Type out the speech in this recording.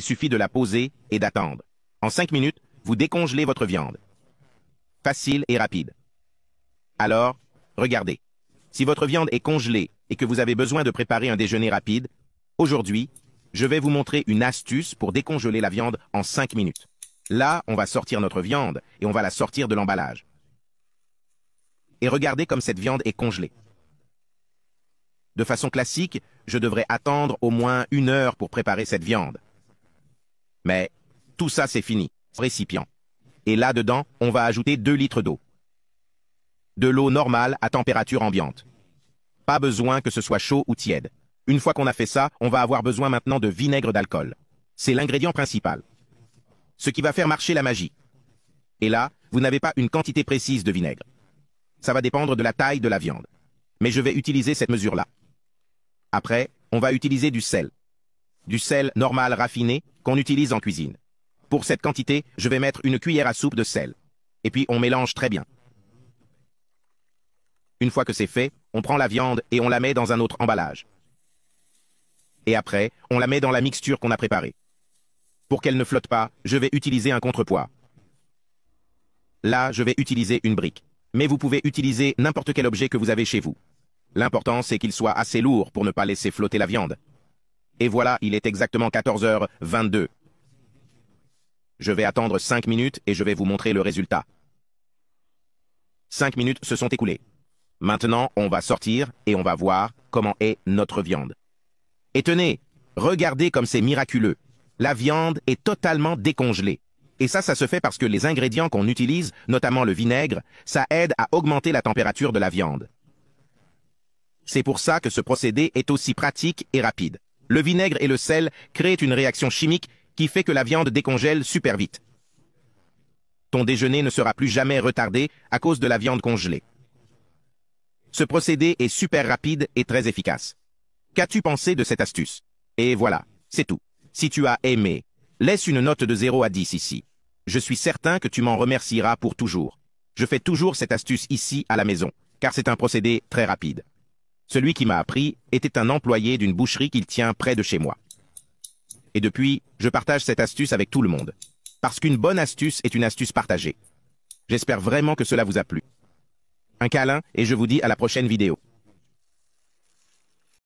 Il suffit de la poser et d'attendre. En 5 minutes, vous décongelez votre viande. Facile et rapide. Alors, regardez. Si votre viande est congelée et que vous avez besoin de préparer un déjeuner rapide, aujourd'hui, je vais vous montrer une astuce pour décongeler la viande en 5 minutes. Là, on va sortir notre viande et on va la sortir de l'emballage. Et regardez comme cette viande est congelée. De façon classique, je devrais attendre au moins 1 heure pour préparer cette viande. Mais tout ça, c'est fini. Récipient. Et là-dedans, on va ajouter 2 litres d'eau. De l'eau normale à température ambiante. Pas besoin que ce soit chaud ou tiède. Une fois qu'on a fait ça, on va avoir besoin maintenant de vinaigre d'alcool. C'est l'ingrédient principal. Ce qui va faire marcher la magie. Et là, vous n'avez pas une quantité précise de vinaigre. Ça va dépendre de la taille de la viande. Mais je vais utiliser cette mesure-là. Après, on va utiliser du sel. Du sel normal raffiné qu'on utilise en cuisine. Pour cette quantité, je vais mettre une cuillère à soupe de sel. Et puis on mélange très bien. Une fois que c'est fait, on prend la viande et on la met dans un autre emballage. Et après, on la met dans la mixture qu'on a préparée. Pour qu'elle ne flotte pas, je vais utiliser un contrepoids. Là, je vais utiliser une brique. Mais vous pouvez utiliser n'importe quel objet que vous avez chez vous. L'important, c'est qu'il soit assez lourd pour ne pas laisser flotter la viande. Et voilà, il est exactement 14h22. Je vais attendre 5 minutes et je vais vous montrer le résultat. 5 minutes se sont écoulées. Maintenant, on va sortir et on va voir comment est notre viande. Et tenez, regardez comme c'est miraculeux. La viande est totalement décongelée. Et ça se fait parce que les ingrédients qu'on utilise, notamment le vinaigre, ça aide à augmenter la température de la viande. C'est pour ça que ce procédé est aussi pratique et rapide. Le vinaigre et le sel créent une réaction chimique qui fait que la viande décongèle super vite. Ton déjeuner ne sera plus jamais retardé à cause de la viande congelée. Ce procédé est super rapide et très efficace. Qu'as-tu pensé de cette astuce? Et voilà, c'est tout. Si tu as aimé, laisse une note de 0 à 10 ici. Je suis certain que tu m'en remercieras pour toujours. Je fais toujours cette astuce ici à la maison, car c'est un procédé très rapide. Celui qui m'a appris était un employé d'une boucherie qu'il tient près de chez moi. Et depuis, je partage cette astuce avec tout le monde. Parce qu'une bonne astuce est une astuce partagée. J'espère vraiment que cela vous a plu. Un câlin et je vous dis à la prochaine vidéo.